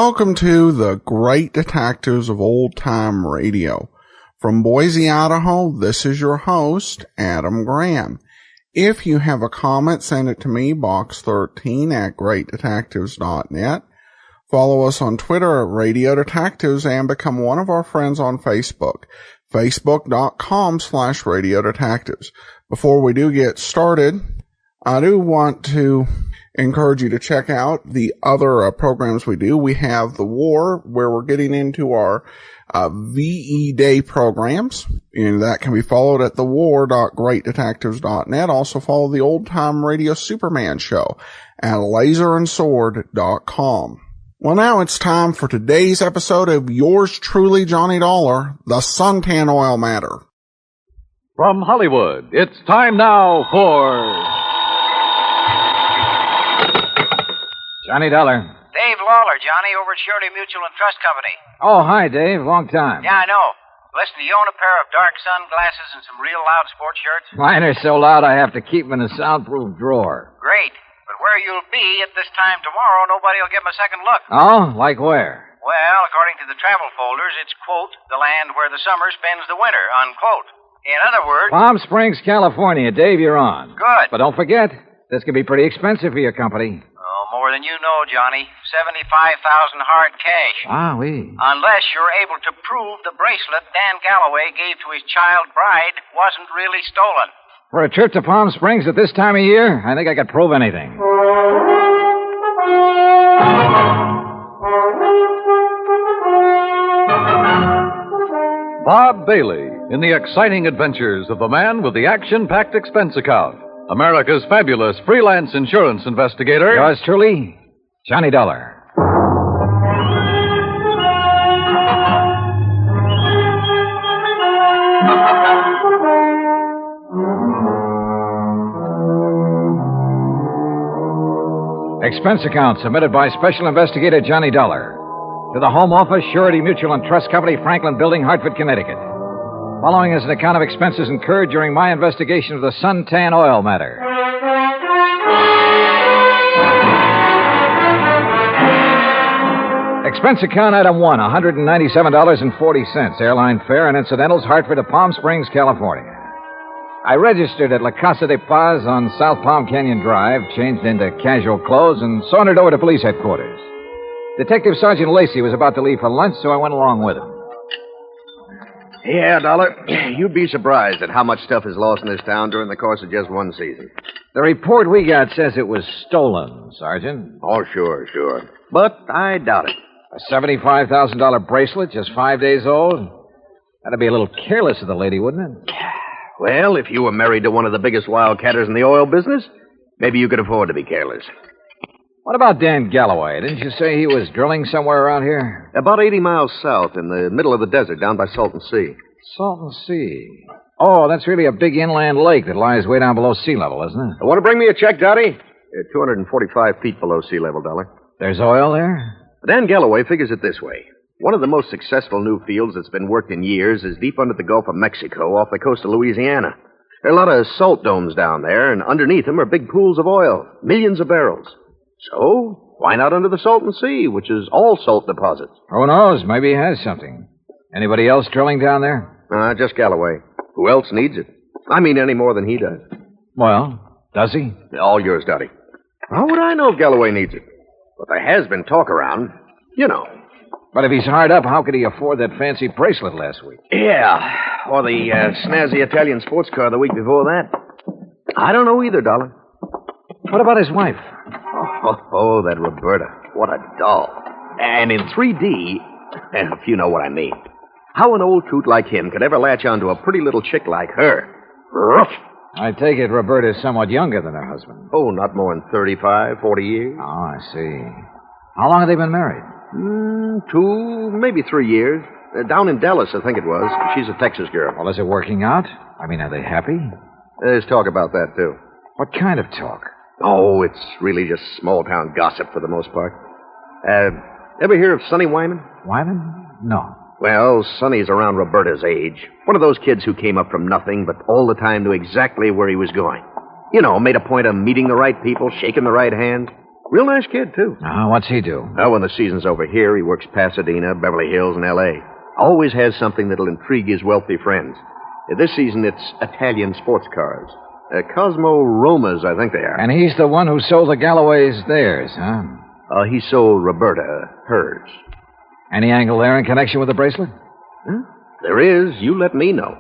Welcome to the Great Detectives of Old Time Radio. From Boise, Idaho, this is your host, Adam Graham. If you have a comment, send it to me, box13 at greatdetectives.net. Follow us on Twitter at Radio Detectives and become one of our friends on Facebook, facebook.com/Radio Detectives. Before we do get started, I do want to encourage you to check out the other programs we do. We have The War, where we're getting into our VE Day programs, and that can be followed at thewar.greatdetectives.net. Also follow the Old Time Radio Superman show at laserandsword.com. Well, now it's time for today's episode of yours truly, Johnny Dollar, the Suntan Oil Matter. From Hollywood, it's time now for Johnny Dollar. Dave Lawler, Johnny, over at Surety Mutual and Trust Company. Oh, hi, Dave. Long time. Yeah, I know. Listen, do you own a pair of dark sunglasses and some real loud sports shirts? Mine are so loud I have to keep them in a soundproof drawer. Great. But where you'll be at this time tomorrow, nobody will give them a second look. Oh? Like where? Well, according to the travel folders, it's, quote, the land where the summer spends the winter, unquote. In other words... Palm Springs, California. Dave, you're on. Good. But don't forget, this could be pretty expensive for your company. More than you know, Johnny. $75,000 hard cash. Ah, oui. Unless you're able to prove the bracelet Dan Galloway gave to his child bride wasn't really stolen. For a trip to Palm Springs at this time of year, I think I could prove anything. Bob Bailey in the exciting adventures of the man with the action-packed expense account. America's fabulous freelance insurance investigator. Yours truly, Johnny Dollar. Expense account submitted by Special Investigator Johnny Dollar to the Home Office, Surety Mutual and Trust Company, Franklin Building, Hartford, Connecticut. Following is an account of expenses incurred during my investigation of the Suntan oil matter. Expense account item 1, $197.40. Airline fare and incidentals, Hartford to Palm Springs, California. I registered at La Casa de Paz on South Palm Canyon Drive, changed into casual clothes, and sauntered over to police headquarters. Detective Sergeant Lacey was about to leave for lunch, so I went along with him. Yeah, Dollar. You'd be surprised at how much stuff is lost in this town during the course of just one season. The report we got says it was stolen, Sergeant. Oh, sure. But I doubt it. A $75,000 bracelet, just 5 days old? That'd be a little careless of the lady, wouldn't it? Well, if you were married to one of the biggest wildcatters in the oil business, maybe you could afford to be careless. What about Dan Galloway? Didn't you say he was drilling somewhere around here? About 80 miles south, in the middle of the desert, down by Salton Sea. Salton Sea. Oh, that's really a big inland lake that lies way down below sea level, isn't it? Want to bring me a check, Dottie? 245 feet below sea level, Dollar. There's oil there? Dan Galloway figures it this way. One of the most successful new fields that's been worked in years is deep under the Gulf of Mexico off the coast of Louisiana. There are a lot of salt domes down there, and underneath them are big pools of oil, millions of barrels. So, why not under the Salton Sea, which is all salt deposits? Who knows? Maybe he has something. Anybody else drilling down there? Just Galloway. Who else needs it? I mean, any more than he does. Well, does he? All yours, Dottie. How would I know if Galloway needs it? But there has been talk around. You know. But if he's hard up, how could he afford that fancy bracelet last week? Yeah. Or the snazzy Italian sports car the week before that. I don't know either, Dollar. What about his wife? Oh, that Roberta. What a doll. And in 3D, if you know what I mean. How an old coot like him could ever latch onto a pretty little chick like her? Ruff. I take it Roberta's somewhat younger than her husband. Oh, not more than 35, 40 years. Oh, I see. How long have they been married? 2, maybe 3 years. Down in Dallas, I think it was. She's a Texas girl. Well, is it working out? I mean, are they happy? There's talk about that, too. What kind of talk? Oh, it's really just small-town gossip for the most part. Ever hear of Sonny Wyman? Wyman? No. Well, Sonny's around Roberta's age. One of those kids who came up from nothing, but all the time knew exactly where he was going. You know, made a point of meeting the right people, shaking the right hand. Real nice kid, too. What's he do? Well, when the season's over here, he works Pasadena, Beverly Hills, and L.A. Always has something that'll intrigue his wealthy friends. This season, it's Italian sports cars. Cosmo Romas, I think they are. And he's the one who sold the Galloways theirs, huh? He sold Roberta hers. Any angle there in connection with the bracelet? Huh? There is. You let me know.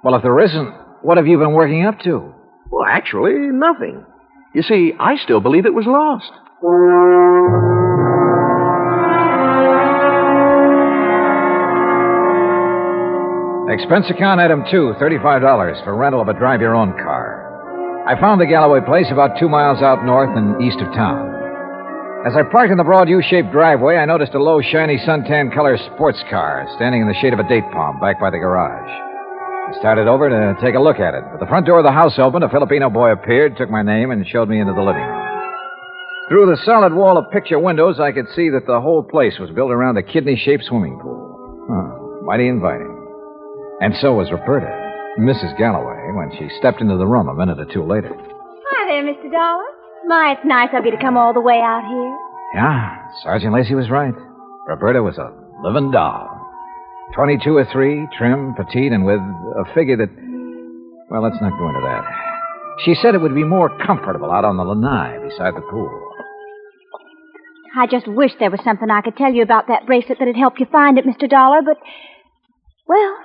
Well, if there isn't, what have you been working up to? Well, actually, nothing. You see, I still believe it was lost. Expense account item 2, $35 for rental of a drive-your-own car. I found the Galloway place about 2 miles out north and east of town. As I parked in the broad U-shaped driveway, I noticed a low, shiny suntan color sports car standing in the shade of a date palm back by the garage. I started over to take a look at it. At the front door of the house opened, a Filipino boy appeared, took my name, and showed me into the living room. Through the solid wall of picture windows, I could see that the whole place was built around a kidney-shaped swimming pool. Mighty inviting. And so was Roberta, Mrs. Galloway, when she stepped into the room a minute or two later. Hi there, Mr. Dollar. My, it's nice of you to come all the way out here. Yeah, Sergeant Lacey was right. Roberta was a living doll. 22 or 3, trim, petite, and with a figure that... Well, let's not go into that. She said it would be more comfortable out on the lanai beside the pool. I just wish there was something I could tell you about that bracelet that'd help you find it, Mr. Dollar, but... Well,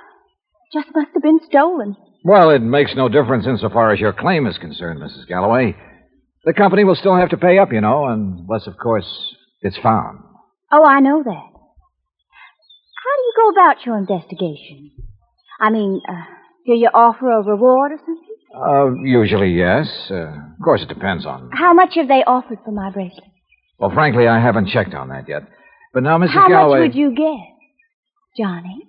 just must have been stolen. Well, it makes no difference insofar as your claim is concerned, Mrs. Galloway. The company will still have to pay up, you know, unless, of course, it's found. Oh, I know that. How do you go about your investigation? I mean, do you offer a reward or something? Usually, yes. Of course, it depends on... How much have they offered for my bracelet? Well, frankly, I haven't checked on that yet. But now, Mrs. How Galloway... much would you get, Johnny?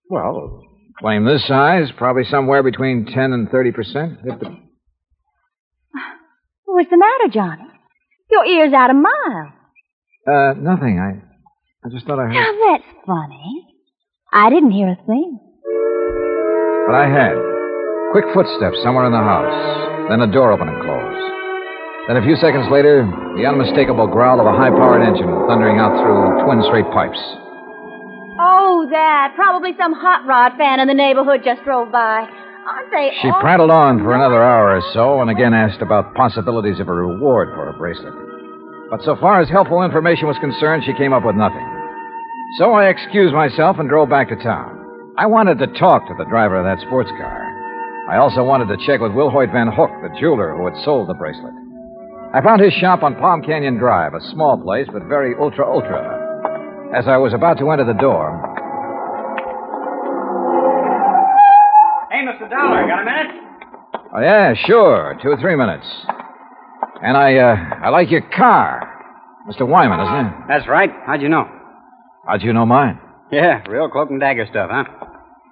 Well, claim this size, probably somewhere between 10 and 30%. What's the matter, Johnny? Your ear's out a mile. Nothing. I just thought I heard... Now, that's funny. I didn't hear a thing. But I had. Quick footsteps somewhere in the house. Then a door opened and closed. Then a few seconds later, the unmistakable growl of a high-powered engine thundering out through twin straight pipes. Oh, that. Probably some hot rod fan in the neighborhood just drove by. Aren't they She prattled on for another hour or so and again asked about possibilities of a reward for her bracelet. But so far as helpful information was concerned, she came up with nothing. So I excused myself and drove back to town. I wanted to talk to the driver of that sports car. I also wanted to check with Wilhoit Van Hook, the jeweler who had sold the bracelet. I found his shop on Palm Canyon Drive, a small place, but very ultra. As I was about to enter the door... Hey, Mr. Dollar, got a minute? Oh, yeah, sure. 2 or 3 minutes. And I like your car. Mr. Wyman, isn't it? That's right. How'd you know? How'd you know mine? Yeah, real cloak and dagger stuff, huh?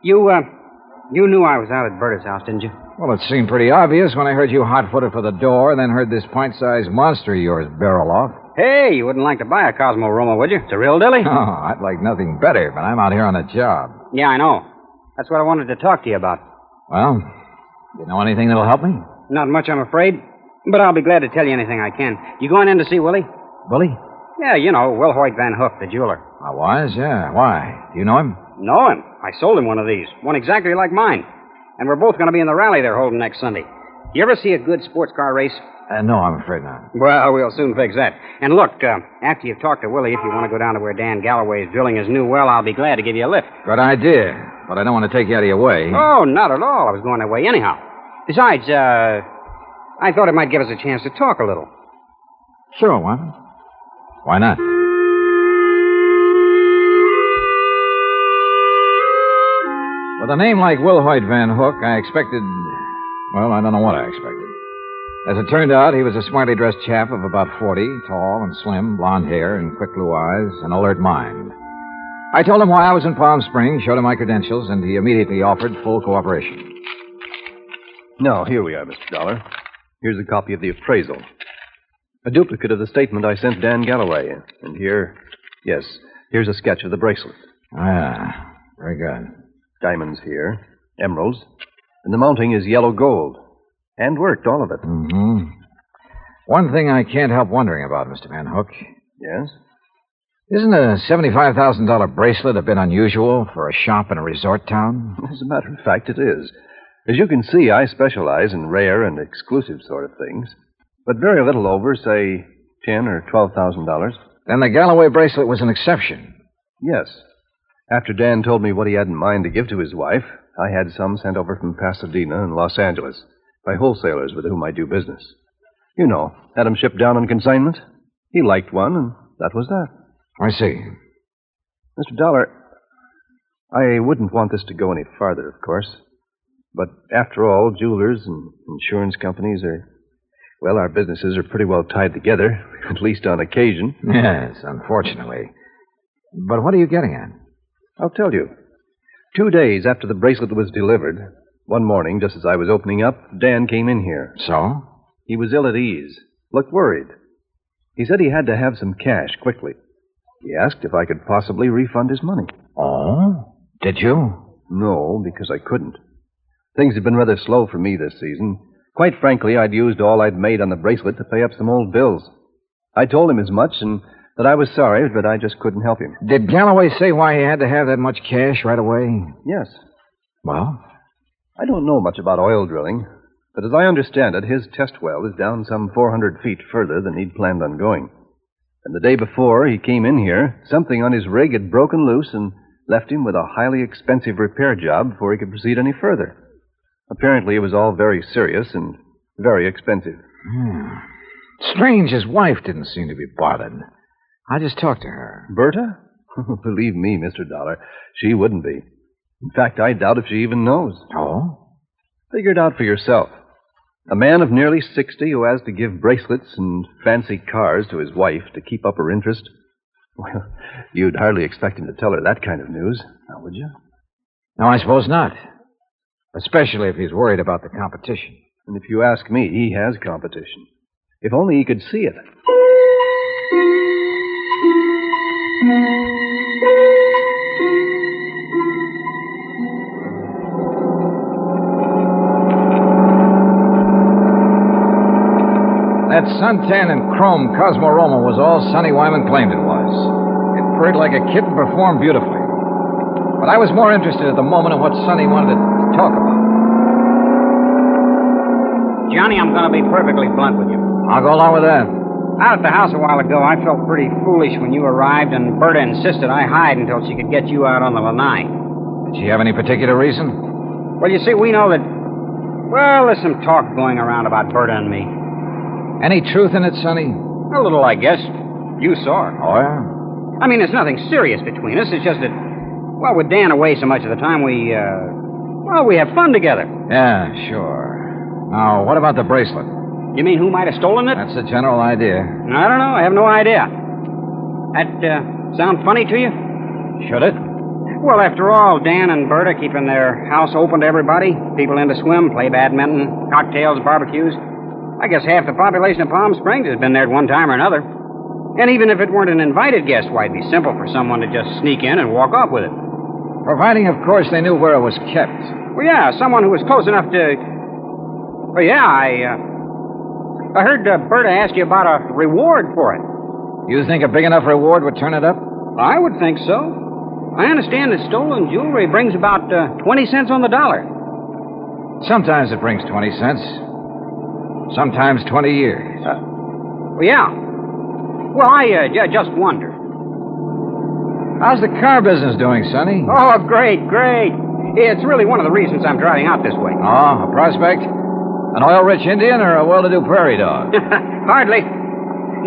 You knew I was out at Berta's house, didn't you? Well, it seemed pretty obvious when I heard you hot-footed for the door and then heard this pint-sized monster of yours barrel off. Hey, you wouldn't like to buy a Cosmo Roma, would you? It's a real dilly. Oh, I'd like nothing better, but I'm out here on a job. Yeah, I know. That's what I wanted to talk to you about. Well, you know anything that'll help me? Not much, I'm afraid. But I'll be glad to tell you anything I can. You going in to see Willie? Willie? Yeah, you know, Wilhoit Van Hook, the jeweler. I was, yeah. Why? Do you know him? Know him. I sold him one of these. One exactly like mine. And we're both going to be in the rally they're holding next Sunday. You ever see a good sports car race? No, I'm afraid not. Well, we'll soon fix that. And look, after you've talked to Willie, if you want to go down to where Dan Galloway is drilling his new well, I'll be glad to give you a lift. Good idea. But I don't want to take you out of your way. Oh, not at all. I was going that way anyhow. Besides, I thought it might give us a chance to talk a little. Sure, Wyman. Why not? With a name like Wilhoit Van Hook, I expected... Well, I don't know what I expected. As it turned out, he was a smartly dressed chap of about 40, tall and slim, blonde hair and quick blue eyes, an alert mind. I told him why I was in Palm Springs, showed him my credentials, and he immediately offered full cooperation. Now, here we are, Mr. Dollar. Here's a copy of the appraisal. A duplicate of the statement I sent Dan Galloway. And here's a sketch of the bracelet. Ah, very good. Diamonds here, emeralds, and the mounting is yellow gold. Hand worked, all of it. Mm-hmm. One thing I can't help wondering about, Mr. Van Hook. Yes? Isn't a $75,000 bracelet a bit unusual for a shop in a resort town? As a matter of fact, it is. As you can see, I specialize in rare and exclusive sort of things. But very little over, say, $10,000 or $12,000. Then the Galloway bracelet was an exception. Yes. After Dan told me what he had in mind to give to his wife, I had some sent over from Pasadena and Los Angeles by wholesalers with whom I do business. You know, had them shipped down on consignment. He liked one, and that was that. I see. Mr. Dollar, I wouldn't want this to go any farther, of course. But after all, jewelers and insurance companies are... Well, our businesses are pretty well tied together, at least on occasion. Yes, unfortunately. But what are you getting at? I'll tell you. 2 days after the bracelet was delivered, one morning, just as I was opening up, Dan came in here. So? He was ill at ease, looked worried. He said he had to have some cash quickly. He asked if I could possibly refund his money. Oh? Did you? No, because I couldn't. Things have been rather slow for me this season. Quite frankly, I'd used all I'd made on the bracelet to pay up some old bills. I told him as much and that I was sorry, but I just couldn't help him. Did Galloway say why he had to have that much cash right away? Yes. Well? I don't know much about oil drilling, but as I understand it, his test well is down some 400 feet further than he'd planned on going. And the day before he came in here, something on his rig had broken loose and left him with a highly expensive repair job before he could proceed any further. Apparently, it was all very serious and very expensive. Strange his wife didn't seem to be bothered. I just talked to her. Berta? Believe me, Mr. Dollar, she wouldn't be. In fact, I doubt if she even knows. Oh? Figure it out for yourself. A man of nearly 60 who has to give bracelets and fancy cars to his wife to keep up her interest. Well, you'd hardly expect him to tell her that kind of news, now would you? No, I suppose not. Especially if he's worried about the competition. And if you ask me, he has competition. If only he could see it. That suntan and chrome Cosmorama was all Sonny Wyman claimed it was. It purred like a kitten, performed beautifully. But I was more interested at the moment in what Sonny wanted to talk about. Johnny, I'm going to be perfectly blunt with you. I'll go along with that. Out at the house a while ago, I felt pretty foolish when you arrived, and Berta insisted I hide until she could get you out on the lanai. Did she have any particular reason? Well, you see, we know that... Well, there's some talk going around about Berta and me. Any truth in it, Sonny? A little, I guess. You saw it. Oh, yeah? I mean, there's nothing serious between us. It's just that, well, with Dan away so much of the time, we have fun together. Yeah, sure. Now, what about the bracelet? You mean who might have stolen it? That's the general idea. I don't know. I have no idea. That sound funny to you? Should it? Well, after all, Dan and Berta keeping their house open to everybody. People in to swim, play badminton, cocktails, barbecues. I guess half the population of Palm Springs has been there at one time or another. And even if it weren't an invited guest, why, it'd be simple for someone to just sneak in and walk off with it. Providing, of course, they knew where it was kept. Well, yeah, someone who was close enough to... Well, yeah, I heard Berta ask you about a reward for it. You think a big enough reward would turn it up? I would think so. I understand that stolen jewelry brings about 20 cents on the dollar. Sometimes it brings 20 cents. Sometimes 20 years. Well, yeah. Well, I just wonder. How's the car business doing, Sonny? Oh, great. It's really one of the reasons I'm driving out this way. Oh, a prospect? An oil-rich Indian or a well-to-do prairie dog? Hardly.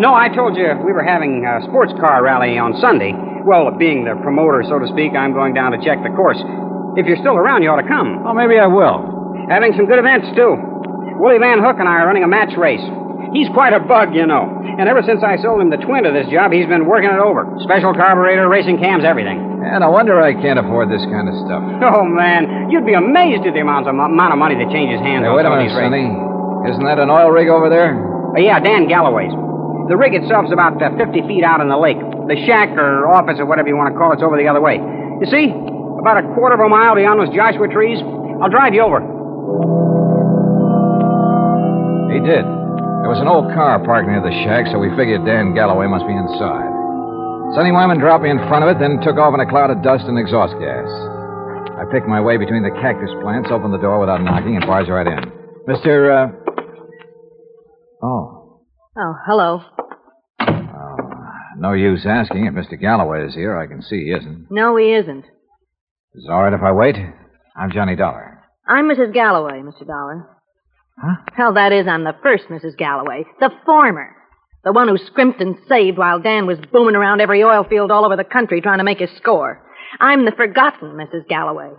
No, I told you we were having a sports car rally on Sunday. Well, being the promoter, so to speak, I'm going down to check the course. If you're still around, you ought to come. Oh, maybe I will. Having some good events, too. Willie Van Hook and I are running a match race. He's quite a bug, you know. And ever since I sold him the twin to this job, he's been working it over. Special carburetor, racing cams, everything. Yeah, no wonder I can't afford this kind of stuff. Oh, man. You'd be amazed at the amount of money that changes hands on wait a minute, Sonny. Isn't that an oil rig over there? Yeah, Dan Galloway's. The rig itself's about 50 feet out in the lake. The shack or office or whatever you want to call it's over the other way. You see? About a quarter of a mile beyond those Joshua trees. I'll drive you over. He did. There was an old car parked near the shack, so we figured Dan Galloway must be inside. Sonny Wyman dropped me in front of it, then took off in a cloud of dust and exhaust gas. I picked my way between the cactus plants, opened the door without knocking, and barged right in. Mr. Oh, hello. No use asking if Mr. Galloway is here. I can see he isn't. No, he isn't. Is it all right if I wait? I'm Johnny Dollar. I'm Mrs. Galloway, Mr. Dollar. Huh? Hell, that is, I'm the first Mrs. Galloway. The former. The one who scrimped and saved while Dan was booming around every oil field all over the country trying to make his score. I'm the forgotten Mrs. Galloway.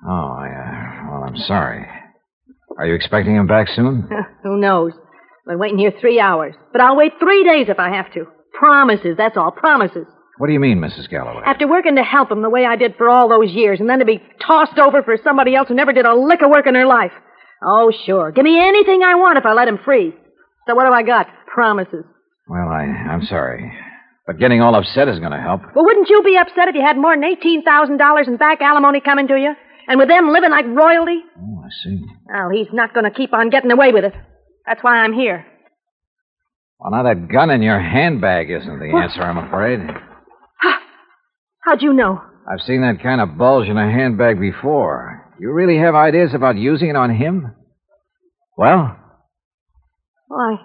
Oh, yeah. Well, I'm sorry. Are you expecting him back soon? Who knows? I've been waiting here 3 hours. But I'll wait 3 days if I have to. Promises, that's all. Promises. What do you mean, Mrs. Galloway? After working to help him the way I did for all those years, and then to be tossed over for somebody else who never did a lick of work in her life. Oh, sure. Give me anything I want if I let him free. So what have I got? Promises. Well, I'm sorry. But getting all upset isn't going to help. Well, wouldn't you be upset if you had more than $18,000 in back alimony coming to you? And with them living like royalty? Oh, I see. Well, he's not going to keep on getting away with it. That's why I'm here. Well, now that gun in your handbag isn't the answer, I'm afraid. How'd you know? I've seen that kind of bulge in a handbag before. You really have ideas about using it on him? Well? Well,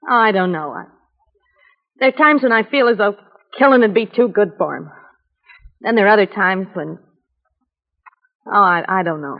I don't know. There are times when I feel as though killing would be too good for him. Then there are other times when... I don't know.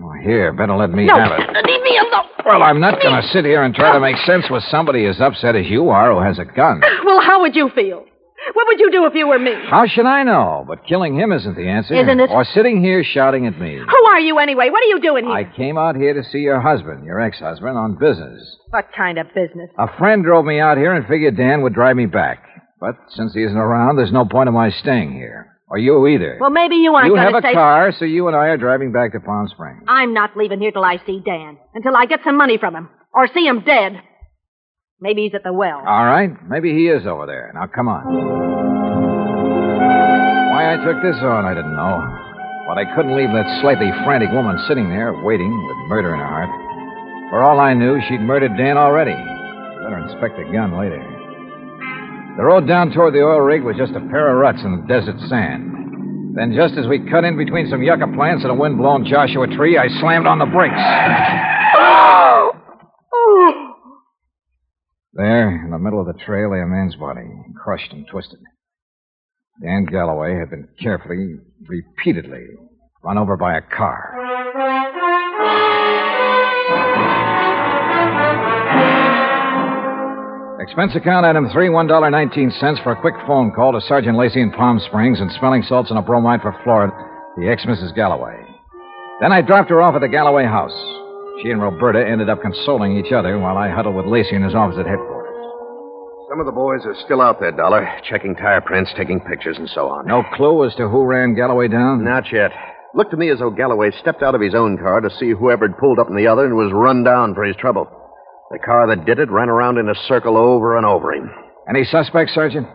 Oh, here, better let me No, have it. leave me alone. Well, I'm not going to sit here and try to make sense with somebody as upset as you are who has a gun. Well, how would you feel? What would you do if you were me? How should I know? But killing him isn't the answer. Isn't it? Or sitting here shouting at me. Who are you anyway? What are you doing here? I came out here to see your husband, your ex-husband, on business. What kind of business? A friend drove me out here and figured Dan would drive me back. But since he isn't around, there's no point in my staying here. Or you either. Well, maybe you aren't You going have to a car, so you and I are driving back to Palm Springs. I'm not leaving here till I see Dan. Until I get some money from him. Or see him dead. Maybe he's at the well. All right. Maybe he is over there. Now, come on. Why I took this on, I didn't know. But I couldn't leave that slightly frantic woman sitting there, waiting, with murder in her heart. For all I knew, she'd murdered Dan already. Better inspect the gun later. The road down toward the oil rig was just a pair of ruts in the desert sand. Then, just as we cut in between some yucca plants and a wind-blown Joshua tree, I slammed on the brakes. There, in the middle of the trail, lay a man's body, crushed and twisted. Dan Galloway had been carefully, repeatedly, run over by a car. Expense account item 3, $1.19 for a quick phone call to Sergeant Lacey in Palm Springs and smelling salts and a bromide for Florida, the ex-Mrs. Galloway. Then I dropped her off at the Galloway house. She and Roberta ended up consoling each other while I huddled with Lacey in his office at headquarters. Some of the boys are still out there, Dollar, checking tire prints, taking pictures, and so on. No clue as to who ran Galloway down? Not yet. Looked to me as though Galloway stepped out of his own car to see whoever had pulled up in the other and was run down for his trouble. The car that did it ran around in a circle over and over him. Any suspects, Sergeant?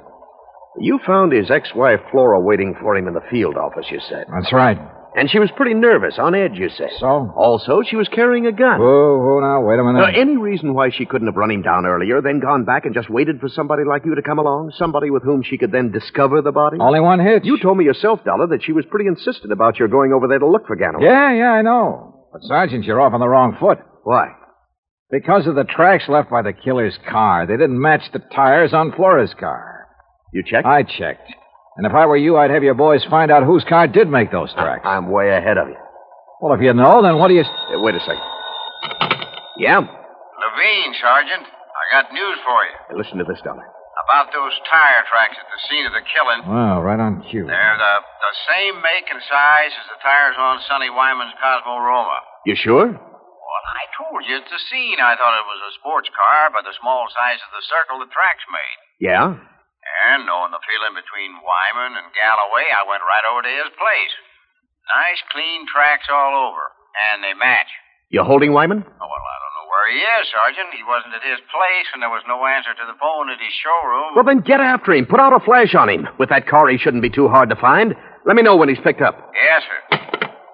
You found his ex-wife, Flora, waiting for him in the field office, you said. That's right. And she was pretty nervous, on edge, you said. So? Also, she was carrying a gun. Whoa, now, wait a minute. Now, any reason why she couldn't have run him down earlier, then gone back and just waited for somebody like you to come along? Somebody with whom she could then discover the body? Only one hitch. You told me yourself, Dollar, that she was pretty insistent about your going over there to look for Galloway. Yeah, I know. But, Sergeant, you're off on the wrong foot. Why? Because of the tracks left by the killer's car. They didn't match the tires on Flora's car. You checked? I checked. And if I were you, I'd have your boys find out whose car did make those tracks. I'm way ahead of you. Well, if you know, then what do you... Wait a second. Yeah? Levine, Sergeant. I got news for you. Hey, listen to this, Dollar. About those tire tracks at the scene of the killing. Well, right on cue. They're the same make and size as the tires on Sonny Wyman's Cosmo Roma. You sure? Well, I told you at the scene I thought it was a sports car by the small size of the circle the tracks made. Yeah? And knowing the feeling between Wyman and Galloway, I went right over to his place. Nice, clean tracks all over. And they match. You holding Wyman? Oh, well, I don't know where he is, Sergeant. He wasn't at his place, and there was no answer to the phone at his showroom. Well, then get after him. Put out a flash on him. With that car, he shouldn't be too hard to find. Let me know when he's picked up. Yes, sir.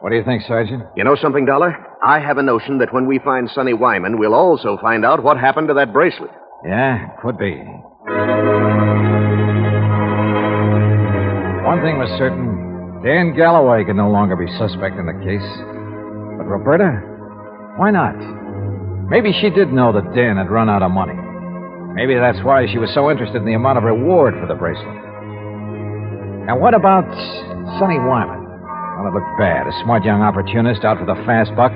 What do you think, Sergeant? You know something, Dollar? I have a notion that when we find Sonny Wyman, we'll also find out what happened to that bracelet. Yeah, could be. One thing was certain. Dan Galloway could no longer be suspect in the case. But Roberta? Why not? Maybe she did know that Dan had run out of money. Maybe that's why she was so interested in the amount of reward for the bracelet. And what about Sonny Wyman? Well, it looked bad. A smart young opportunist out for the fast buck.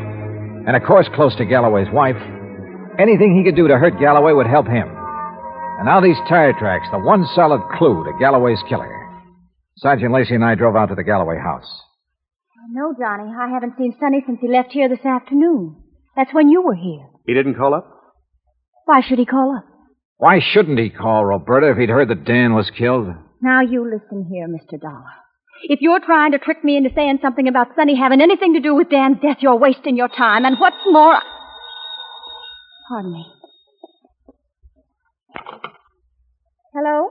And, of course, close to Galloway's wife. Anything he could do to hurt Galloway would help him. And now these tire tracks, the one solid clue to Galloway's killer. Sergeant Lacey and I drove out to the Galloway house. No, Johnny. I haven't seen Sonny since he left here this afternoon. That's when you were here. He didn't call up? Why should he call up? Why shouldn't he call, Roberta, if he'd heard that Dan was killed? Now, you listen here, Mr. Dollar. If you're trying to trick me into saying something about Sonny having anything to do with Dan's death, you're wasting your time. And what's more... Pardon me. Hello?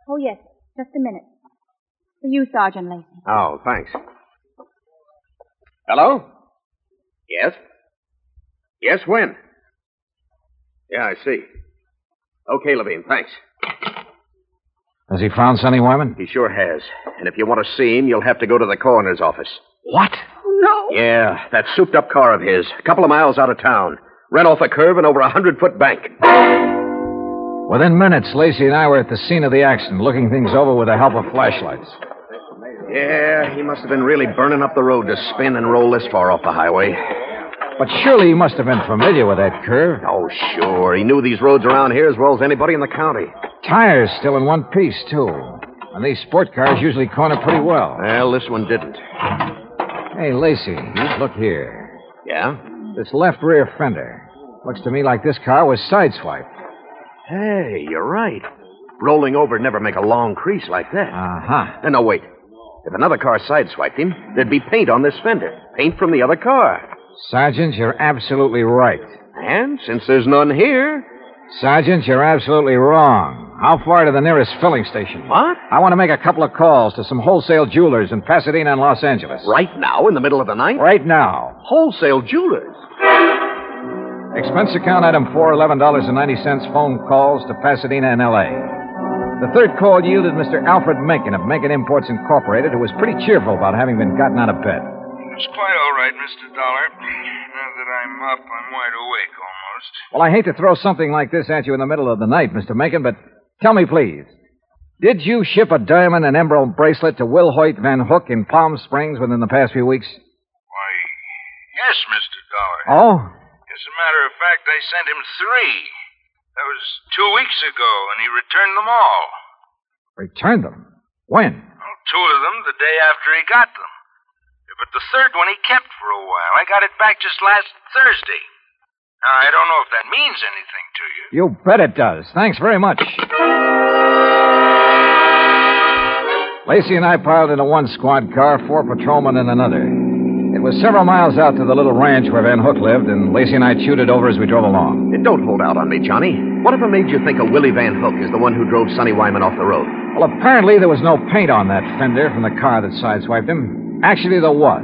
Oh, yes. Just a minute. For you, Sergeant Lacey. Oh, thanks. Hello? Yes? Yes, when? Yeah, I see. Okay, Levine, thanks. Has he found Sonny Wyman? He sure has. And if you want to see him, you'll have to go to the coroner's office. What? Oh, no. Yeah, that souped-up car of his. A couple of miles out of town. Ran off a curve and over a 100-foot bank. Within minutes, Lacey and I were at the scene of the accident, looking things over with the help of flashlights. Yeah, he must have been really burning up the road to spin and roll this far off the highway. But surely he must have been familiar with that curve. Oh, sure. He knew these roads around here as well as anybody in the county. Tires still in one piece, too. And these sport cars usually corner pretty well. Well, this one didn't. Hey, Lacey, look here. Yeah? This left rear fender. Looks to me like this car was sideswiped. Hey, you're right. Rolling over would never make a long crease like that. Uh-huh. No, wait. If another car sideswiped him, there'd be paint on this fender. Paint from the other car. Sergeant, you're absolutely right. And since there's none here... Sergeant, you're absolutely wrong. How far to the nearest filling station? What? I want to make a couple of calls to some wholesale jewelers in Pasadena and Los Angeles. Right now, in the middle of the night? Right now. Wholesale jewelers? Expense account item 4, $11.90 phone calls to Pasadena and L.A. The third call yielded Mr. Alfred Mencken of Mencken Imports Incorporated, who was pretty cheerful about having been gotten out of bed. It's quite all right, Mr. Dollar. Now that I'm up, I'm wide awake almost. Well, I hate to throw something like this at you in the middle of the night, Mr. Mencken, but tell me, please. Did you ship a diamond and emerald bracelet to Will Hoyt Van Hook in Palm Springs within the past few weeks? Why, yes, Mr. Dollar. Oh? As a matter of fact, I sent him 3. That was 2 weeks ago, and he returned them all. Returned them? When? Well, 2 of them the day after he got them. But the third one he kept for a while. I got it back just last Thursday. Now, I don't know if that means anything to you. You bet it does. Thanks very much. Lacey and I piled into one squad car, 4 patrolmen in another. It was several miles out to the little ranch where Van Hook lived, and Lacey and I chewed it over as we drove along. Don't hold out on me, Johnny. Whatever made you think of Willie Van Hook is the one who drove Sonny Wyman off the road? Well, apparently there was no paint on that fender from the car that sideswiped him. Actually, there was.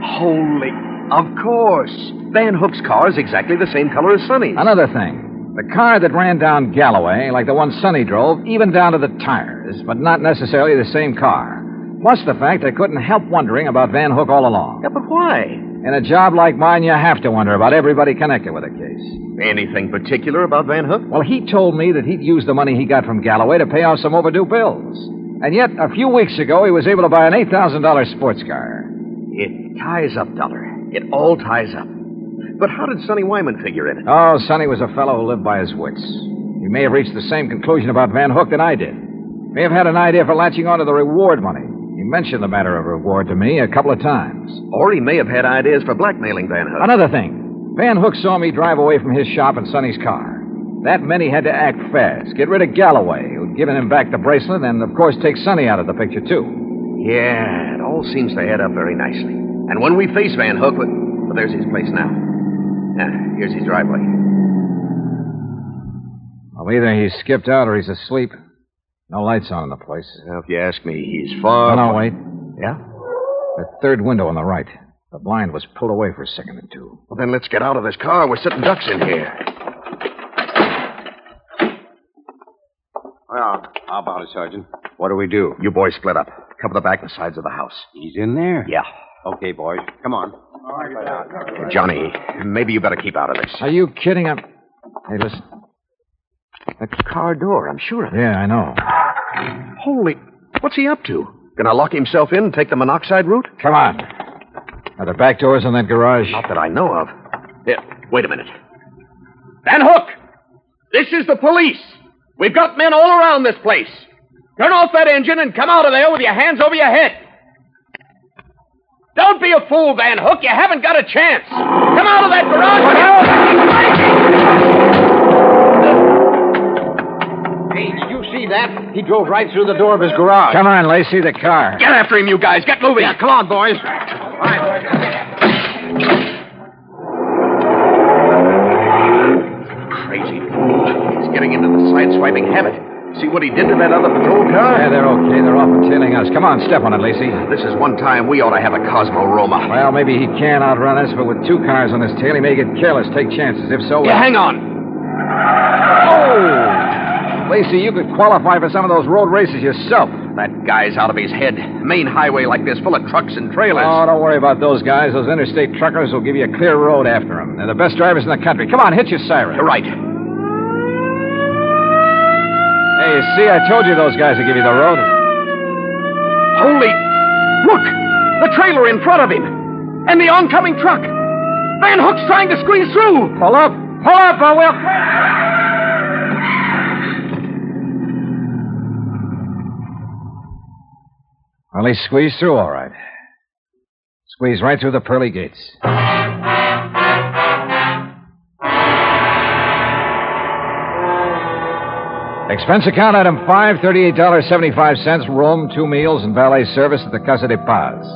Holy... Of course. Van Hook's car is exactly the same color as Sonny's. Another thing. The car that ran down Galloway, like the one Sonny drove, even down to the tires, but not necessarily the same car. Plus the fact I couldn't help wondering about Van Hook all along. Yeah, but why? In a job like mine, you have to wonder about everybody connected with a case. Anything particular about Van Hook? Well, he told me that he'd used the money he got from Galloway to pay off some overdue bills. And yet, a few weeks ago, he was able to buy an $8,000 sports car. It ties up, Dollar. It all ties up. But how did Sonny Wyman figure in it? Oh, Sonny was a fellow who lived by his wits. He may have reached the same conclusion about Van Hook that I did. May have had an idea for latching onto the reward money. He mentioned the matter of reward to me a couple of times. Or he may have had ideas for blackmailing Van Hook. Another thing. Van Hook saw me drive away from his shop in Sonny's car. That meant he had to act fast, get rid of Galloway, who'd given him back the bracelet, and, of course, take Sonny out of the picture, too. Yeah, it all seems to add up very nicely. And when we face Van Hook, well, there's his place now. Here's his driveway. Well, either he's skipped out or he's asleep. No lights on in the place. Well, if you ask me, he's far... No, wait. Yeah? The third window on the right. The blind was pulled away for a second or two. Well, then let's get out of this car. We're sitting ducks in here. Well, how about it, Sergeant? What do we do? You boys split up. Cover the back and sides of the house. He's in there? Yeah. Okay, boys. Come on. Johnny, maybe you better keep out of this. Are you kidding? Hey, listen. That car door, I'm sure of it. Yeah, I know. Holy... What's he up to? Gonna lock himself in and take the monoxide route? Come on. Are there back doors in that garage? Not that I know of. Here, wait a minute. Van Hook! This is the police. We've got men all around this place. Turn off that engine and come out of there with your hands over your head. Don't be a fool, Van Hook. You haven't got a chance. Come out of that garage. Hey, did you see that? He drove right through the door of his garage. Come on, Lacey, the car. Get after him, you guys. Get moving. Yeah, come on, boys. Crazy fool. He's getting into the side-swiping habit. See what he did to that other patrol car? Yeah, they're okay. They're off and tailing us. Come on, step on it, Lacey. This is one time we ought to have a Cosmo Roma. Well, maybe he can outrun us, but with two cars on his tail, he may get careless, take chances. If so... Yeah, hang on. Oh! Lacey, you could qualify for some of those road races yourself. That guy's out of his head. Main highway like this, full of trucks and trailers. Oh, don't worry about those guys. Those interstate truckers will give you a clear road after them. They're the best drivers in the country. Come on, hit your siren. You're right. Hey, see, I told you those guys would give you the road. Holy... Look! The trailer in front of him. And the oncoming truck. Van Hook's trying to squeeze through. Pull up. Pull up, or we'll... Well, he squeezed through all right. Squeezed right through the pearly gates. Expense account item 5, $38.75, room, 2 meals, and valet service at the Casa de Paz.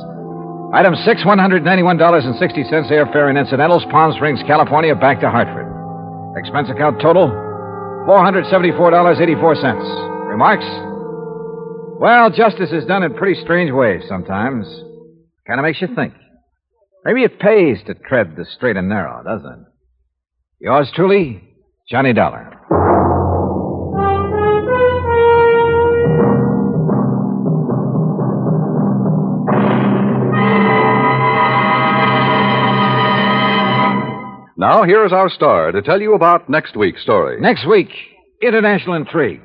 Item 6, $191.60, airfare and incidentals, Palm Springs, California, back to Hartford. Expense account total, $474.84. Remarks? Well, justice is done in pretty strange ways sometimes. Kind of makes you think. Maybe it pays to tread the straight and narrow, doesn't it? Yours truly, Johnny Dollar. Now, here is our star to tell you about next week's story. Next week, international intrigue.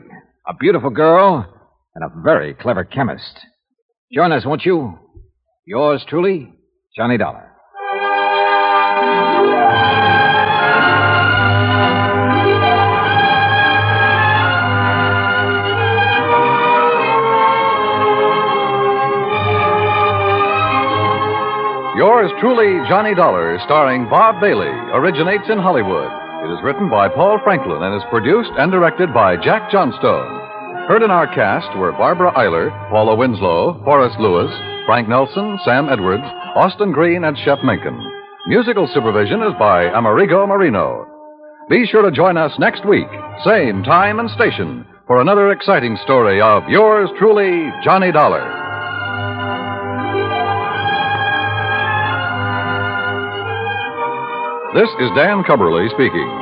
A beautiful girl and a very clever chemist. Join us, won't you? Yours truly, Johnny Dollar. Yours truly, Johnny Dollar, starring Bob Bailey, originates in Hollywood. It is written by Paul Franklin and is produced and directed by Jack Johnstone. Heard in our cast were Barbara Eiler, Paula Winslow, Forrest Lewis, Frank Nelson, Sam Edwards, Austin Green, and Shep Menken. Musical supervision is by Amerigo Marino. Be sure to join us next week, same time and station, for another exciting story of yours truly, Johnny Dollar. This is Dan Cubberly speaking.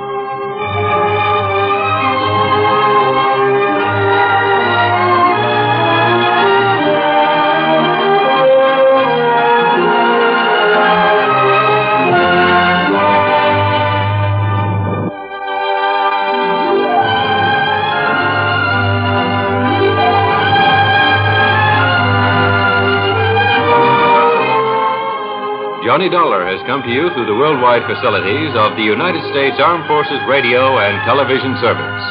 Johnny Dollar has come to you through the worldwide facilities of the United States Armed Forces Radio and Television Service.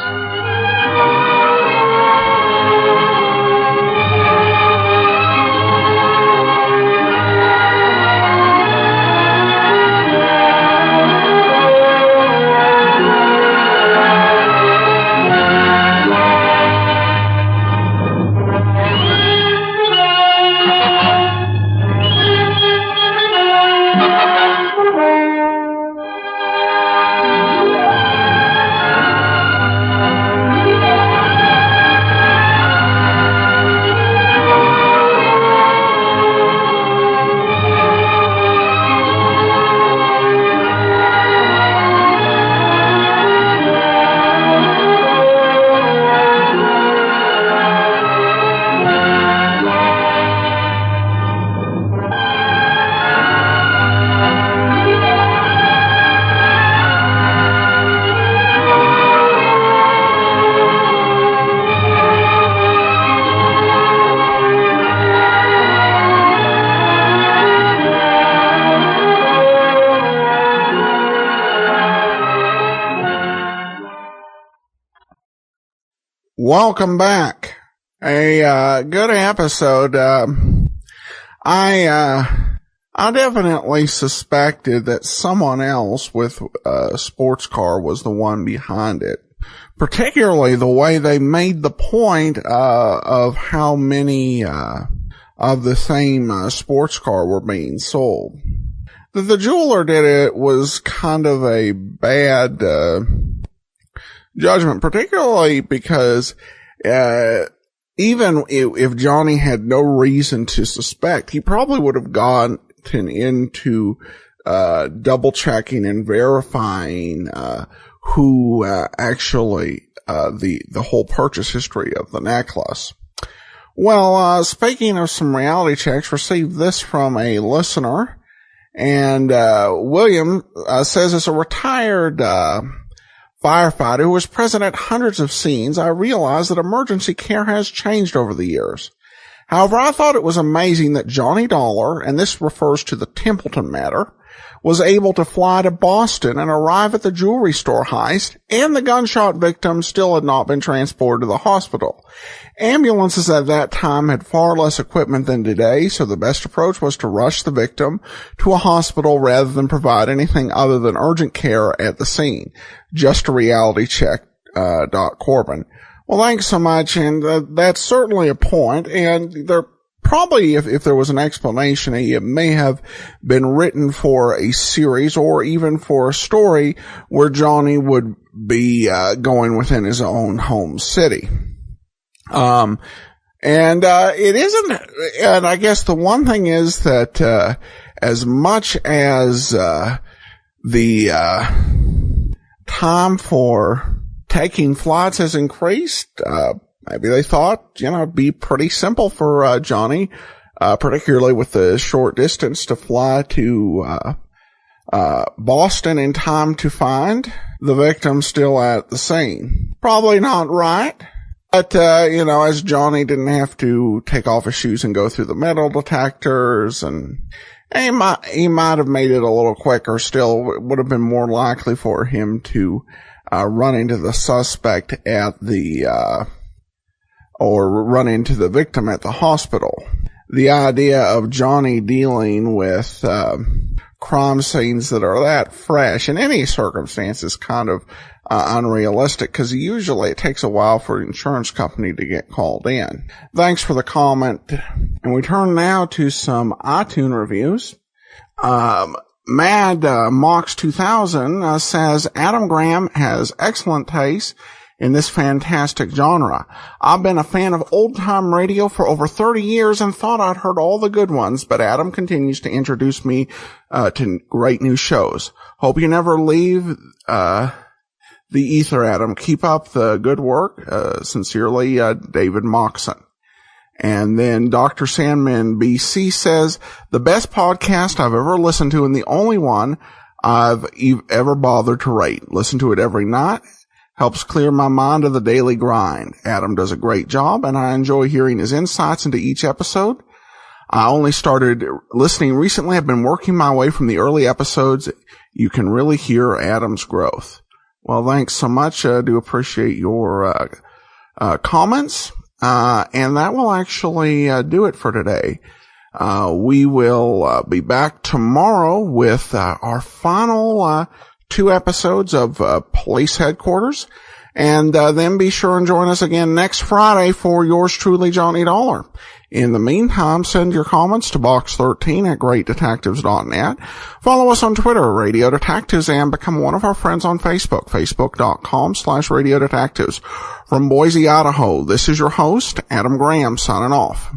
Welcome back. A good episode. I definitely suspected that someone else with a sports car was the one behind it. Particularly the way they made the point of how many of the same sports car were being sold. That the jeweler did it was kind of a bad judgment, particularly because even if Johnny had no reason to suspect, he probably would have gotten into double checking and verifying who actually the whole purchase history of the necklace. Well, speaking of some reality checks, received this from a listener, and William says, as a retired firefighter who was present at hundreds of scenes, I realized that emergency care has changed over the years. However, I thought it was amazing that Johnny Dollar, and this refers to the Templeton matter, was able to fly to Boston and arrive at the jewelry store heist, and the gunshot victim still had not been transported to the hospital. Ambulances at that time had far less equipment than today, so the best approach was to rush the victim to a hospital rather than provide anything other than urgent care at the scene. Just a reality check, Corbin. Well, thanks so much, and that's certainly a point, and there probably, if there was an explanation, it may have been written for a series or even for a story where Johnny would be going within his own home city. It isn't, and I guess the one thing is that as much as the time for taking flights has increased, maybe they thought, it'd be pretty simple for Johnny, particularly with the short distance, to fly to Boston in time to find the victim still at the scene. Probably not right. But, as Johnny didn't have to take off his shoes and go through the metal detectors, and he might have made it a little quicker still. It would have been more likely for him to run into the suspect at or run into the victim at the hospital. The idea of Johnny dealing with crime scenes that are that fresh in any circumstance is kind of unrealistic, because usually it takes a while for an insurance company to get called in. Thanks for the comment. And we turn now to some iTunes reviews. Mad Mox 2000 says, Adam Graham has excellent taste in this fantastic genre. I've been a fan of old-time radio for over 30 years and thought I'd heard all the good ones, but Adam continues to introduce me to great new shows. Hope you never leave the ether, Adam. Keep up the good work. Sincerely, David Moxon. And then Dr. Sandman BC says, the best podcast I've ever listened to and the only one I've ever bothered to rate. Listen to it every night. Helps clear my mind of the daily grind. Adam does a great job, and I enjoy hearing his insights into each episode. I only started listening recently. I've been working my way from the early episodes. You can really hear Adam's growth. Well, thanks so much. I do appreciate your comments. And that will actually do it for today. We will be back tomorrow with our final 2 episodes of Police Headquarters. And then be sure and join us again next Friday for yours truly, Johnny Dollar. In the meantime, send your comments to box13 at greatdetectives.net. Follow us on Twitter, Radio Detectives, and become one of our friends on Facebook, facebook.com/Radio Detectives. From Boise, Idaho, this is your host, Adam Graham, signing off.